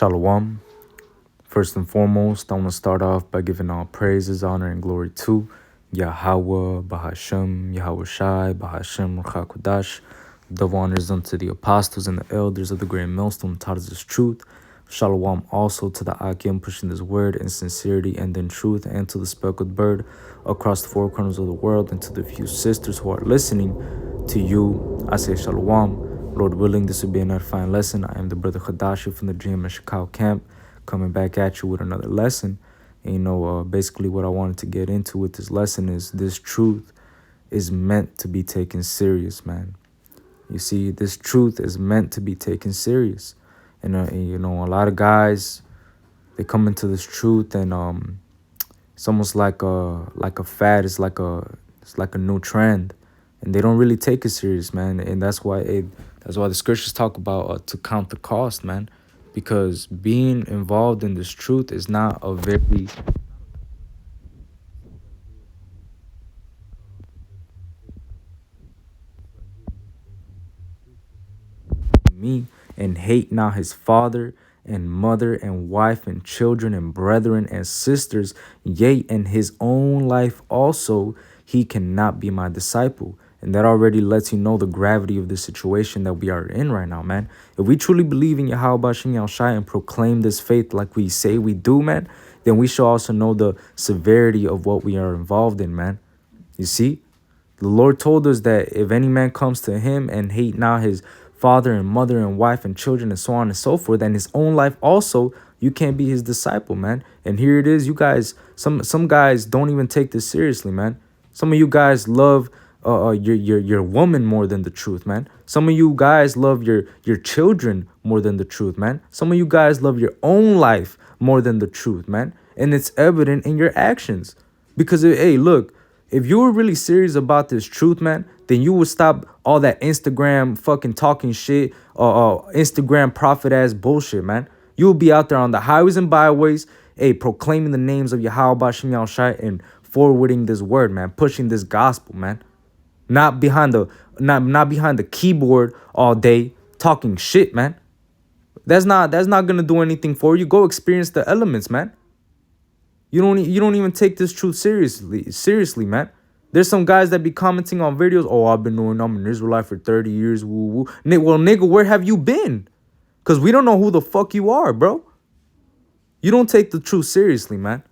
Shalom. First and foremost, I want to start off by giving all praises, honor, and glory to Yahweh, Bahashem, Yahweh Shai, Bahashem, Ruach Double honors unto the apostles and the elders of the great millstone taught us this truth. Shalom also to the Akim pushing this word in sincerity and in truth, and to the speckled bird across the four corners of the world, and to the few sisters who are listening. To you, I say Shalom. Lord willing, this will be an edifying lesson. I am the brother Hadashi from the GM and Chicago camp, coming back at you with another lesson. And basically what I wanted to get into with this lesson is this truth is meant to be taken serious, man. You see, this truth is meant to be taken serious. And a lot of guys, they come into this truth and it's almost like a fad. It's like a new trend, and they don't really take it serious, man. And that's why the scriptures talk about to count the cost, man, because being involved in this truth is not a very me and hate not his father and mother and wife and children and brethren and sisters, yea, and his own life also, he cannot be my disciple. And that already lets you know the gravity of the situation that we are in right now, man. If we truly believe in Yahweh Bashem Yahushai and proclaim this faith like we say we do, man, then we should also know the severity of what we are involved in, man. You see? The Lord told us that if any man comes to him and hate not his father and mother and wife and children and so on and so forth, and his own life also, you can't be his disciple, man. And here it is, you guys, some guys don't even take this seriously, man. Some of you guys love your woman more than the truth, man. Some of you guys love your children more than the truth, man. Some of you guys love your own life more than the truth, man. And it's evident in your actions. Because, hey, look, if you were really serious about this truth, man, then you would stop all that Instagram fucking talking shit, Instagram prophet ass bullshit, man. You will be out there on the highways and byways, proclaiming the names of Yahweh Bashem Yahushai and forwarding this word, man, pushing this gospel, man. Not behind the keyboard all day talking shit, man. That's not gonna do anything for you. Go experience the elements, man. You don't even take this truth seriously, man. There's some guys that be commenting on videos. Oh, I'm an Israelite for 30 years. Woo woo. Well, nigga, where have you been? Cause we don't know who the fuck you are, bro. You don't take the truth seriously, man.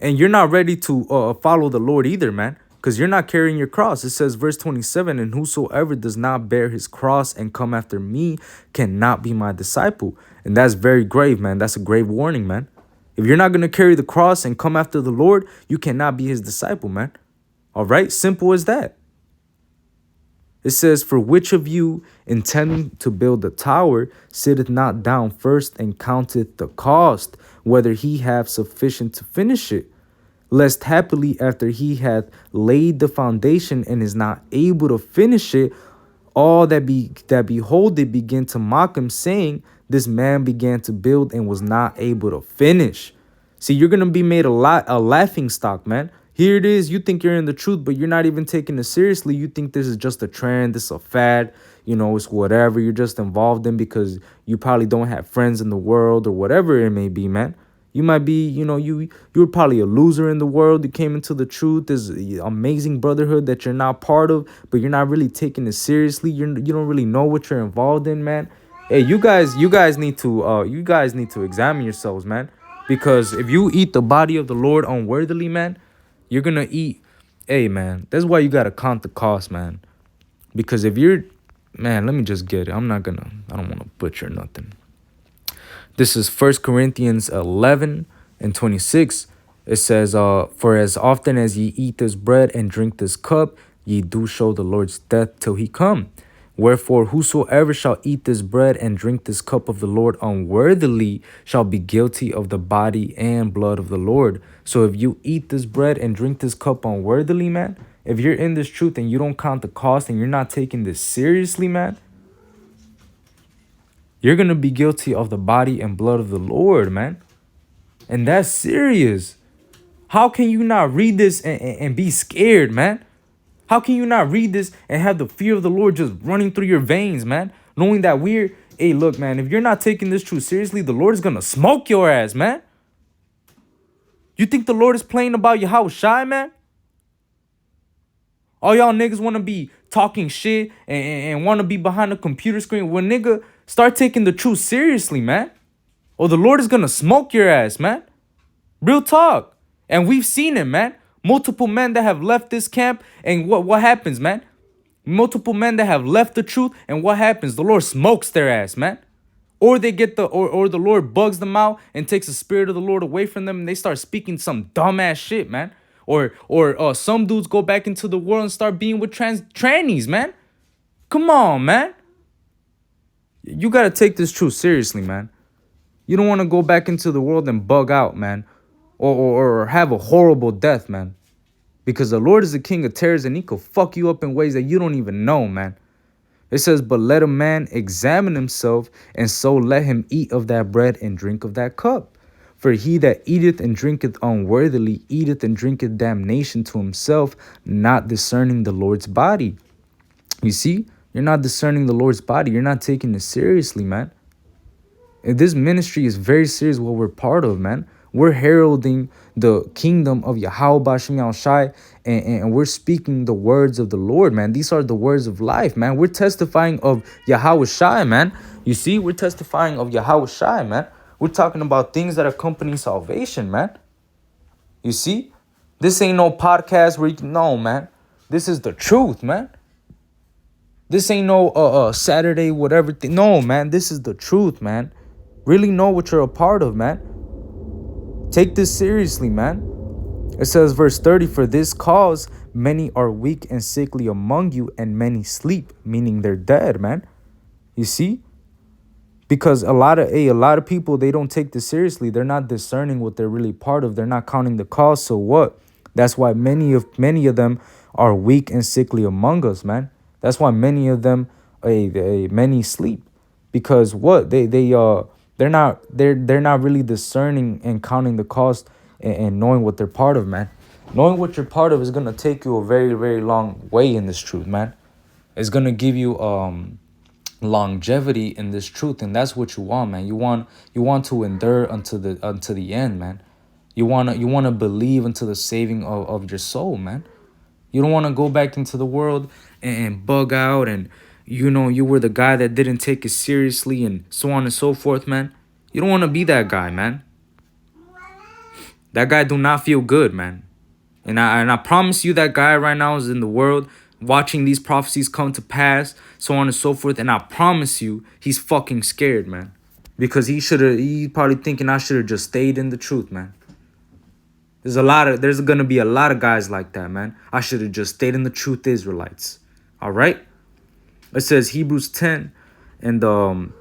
And you're not ready to follow the Lord either, man. Because you're not carrying your cross. It says, verse 27, and whosoever does not bear his cross and come after me cannot be my disciple. And that's very grave, man. That's a grave warning, man. If you're not going to carry the cross and come after the Lord, you cannot be his disciple, man. All right? Simple as that. It says, for which of you, intending to build a tower, sitteth not down first and counteth the cost, whether he have sufficient to finish it? Lest happily after he hath laid the foundation and is not able to finish it, all that behold it begin to mock him, saying, this man began to build and was not able to finish. See, you're going to be made a laughing stock, man. Here it is. You think you're in the truth, but you're not even taking it seriously. You think this is just a trend. This is a fad. You know, it's whatever you're just involved in because you probably don't have friends in the world or whatever it may be, man. You might be, you're probably a loser in the world. You came into the truth. There's amazing brotherhood that you're not part of, but you're not really taking it seriously. You don't really know what you're involved in, man. Hey, you guys need to examine yourselves, man. Because if you eat the body of the Lord unworthily, man, you're gonna eat. Hey, man, that's why you gotta count the cost, man. Because if you're, man, let me just get it. I don't want to butcher nothing. This is 1 Corinthians 11:26. It says, for as often as ye eat this bread and drink this cup, ye do show the Lord's death till he come. Wherefore, whosoever shall eat this bread and drink this cup of the Lord unworthily shall be guilty of the body and blood of the Lord. So if you eat this bread and drink this cup unworthily, man, if you're in this truth and you don't count the cost and you're not taking this seriously, man, you're going to be guilty of the body and blood of the Lord, man. And that's serious. How can you not read this and be scared, man? How can you not read this and have the fear of the Lord just running through your veins, man? Knowing that we're Hey, look, man, if you're not taking this truth seriously, the Lord is going to smoke your ass, man. You think the Lord is playing about your house shy, man? All y'all niggas want to be talking shit and want to be behind the computer screen. When nigga, start taking the truth seriously, man. Or the Lord is going to smoke your ass, man. Real talk. And we've seen it, man. Multiple men that have left this camp. And what happens, man? Multiple men that have left the truth. And what happens? The Lord smokes their ass, man. Or they get or the Lord bugs them out and takes the spirit of the Lord away from them and they start speaking some dumbass shit, man. Or some dudes go back into the world and start being with trannies, man. Come on, man. You gotta take this truth seriously, man. You don't want to go back into the world and bug out, man. Or have a horrible death, man. Because the Lord is the king of terrors and he could fuck you up in ways that you don't even know, man. It says, but let a man examine himself, and so let him eat of that bread and drink of that cup. For he that eateth and drinketh unworthily eateth and drinketh damnation to himself, not discerning the Lord's body. You see, you're not discerning the Lord's body. You're not taking it seriously, man. And this ministry is very serious what we're part of, man. We're heralding the kingdom of Yahweh Bashem Yahushai, and we're speaking the words of the Lord, man. These are the words of life, man. We're testifying of Yahweh Shai, man. You see, we're testifying of Yahweh Shai, man. We're talking about things that accompany salvation, man. You see, this ain't no podcast where you can, no, man. This is the truth, man. This ain't no Saturday whatever thing. No, man. This is the truth, man. Really know what you're a part of, man. Take this seriously, man. It says, verse 30, for this cause many are weak and sickly among you, and many sleep, meaning they're dead, man. You see? Because a lot of people, they don't take this seriously. They're not discerning what they're really part of. They're not counting the cause. So what? That's why many of them are weak and sickly among us, man. That's why many of them, many sleep. Because what? They're not really discerning and counting the cost and knowing what they're part of, man. Knowing what you're part of is gonna take you a very, very long way in this truth, man. It's gonna give you longevity in this truth, and that's what you want, man. You want to endure until the end, man. You wanna believe until the saving of your soul, man. You don't want to go back into the world and bug out and you were the guy that didn't take it seriously and so on and so forth, man. You don't want to be that guy, man. That guy do not feel good, man. And I promise you that guy right now is in the world watching these prophecies come to pass, so on and so forth. And I promise you he's fucking scared, man. Because he's probably thinking I should have just stayed in the truth, man. There's gonna be a lot of guys like that, man. I should have just stayed in the truth, Israelites. All right. It says Hebrews 10, and I'm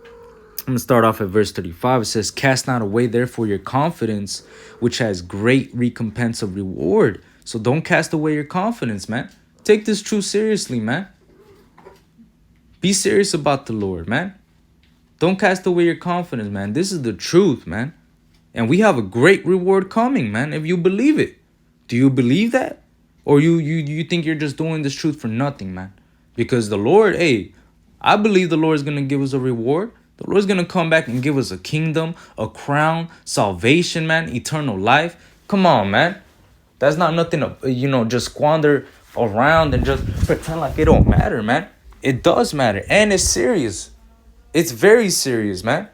gonna start off at verse 35. It says, "Cast not away therefore your confidence, which has great recompense of reward." So don't cast away your confidence, man. Take this truth seriously, man. Be serious about the Lord, man. Don't cast away your confidence, man. This is the truth, man. And we have a great reward coming, man, if you believe it. Do you believe that? Or you think you're just doing this truth for nothing, man? Because the Lord, I believe the Lord is going to give us a reward. The Lord is going to come back and give us a kingdom, a crown, salvation, man, eternal life. Come on, man. That's not nothing to, just squander around and just pretend like it don't matter, man. It does matter. And it's serious. It's very serious, man.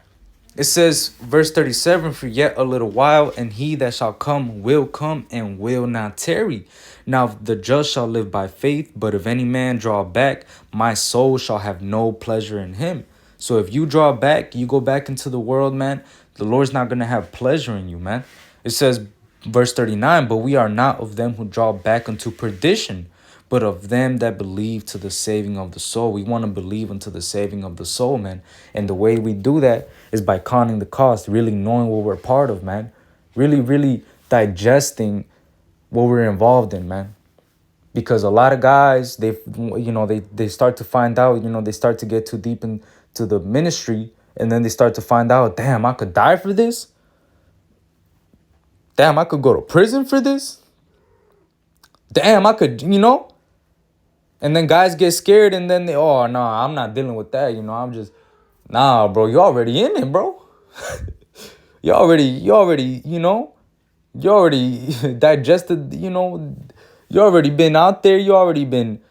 It says, verse 37, for yet a little while, and he that shall come will come and will not tarry. Now the just shall live by faith, but if any man draw back, my soul shall have no pleasure in him. So if you draw back, you go back into the world, man, the Lord's not going to have pleasure in you, man. It says, verse 39, but we are not of them who draw back unto perdition, but of them that believe to the saving of the soul. We want to believe unto the saving of the soul, man. And the way we do that is by counting the cost, really knowing what we're part of, man. Really, really digesting what we're involved in, man. Because a lot of guys, they start to find out, they start to get too deep into the ministry, and then they start to find out, damn, I could die for this. Damn, I could go to prison for this. Damn, I could, And then guys get scared, and then I'm not dealing with that, Nah, bro, you already in it, bro. You already, you already digested, you already been out there. You already been,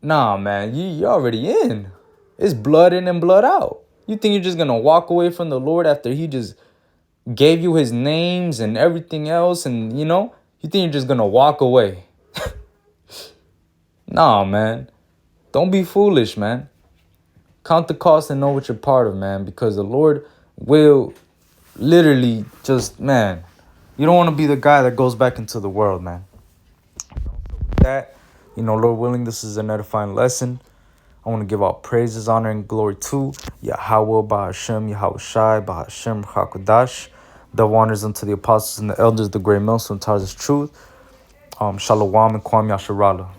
nah, man, you already in. It's blood in and blood out. You think you're just gonna walk away from the Lord after he just gave you his names and everything else, and you think you're just gonna walk away? Nah, man. Don't be foolish, man. Count the cost and know what you're part of, man, because the Lord will literally just, man, you don't want to be the guy that goes back into the world, man. That, Lord willing, this is an edifying lesson. I want to give all praises, honor, and glory to Yahweh, Bahashem, Yahweh Shai, Bahashem, Hakodash. The honors unto the apostles and the elders, the great millstones, tars of truth. Shalom and Kwam Yasharala.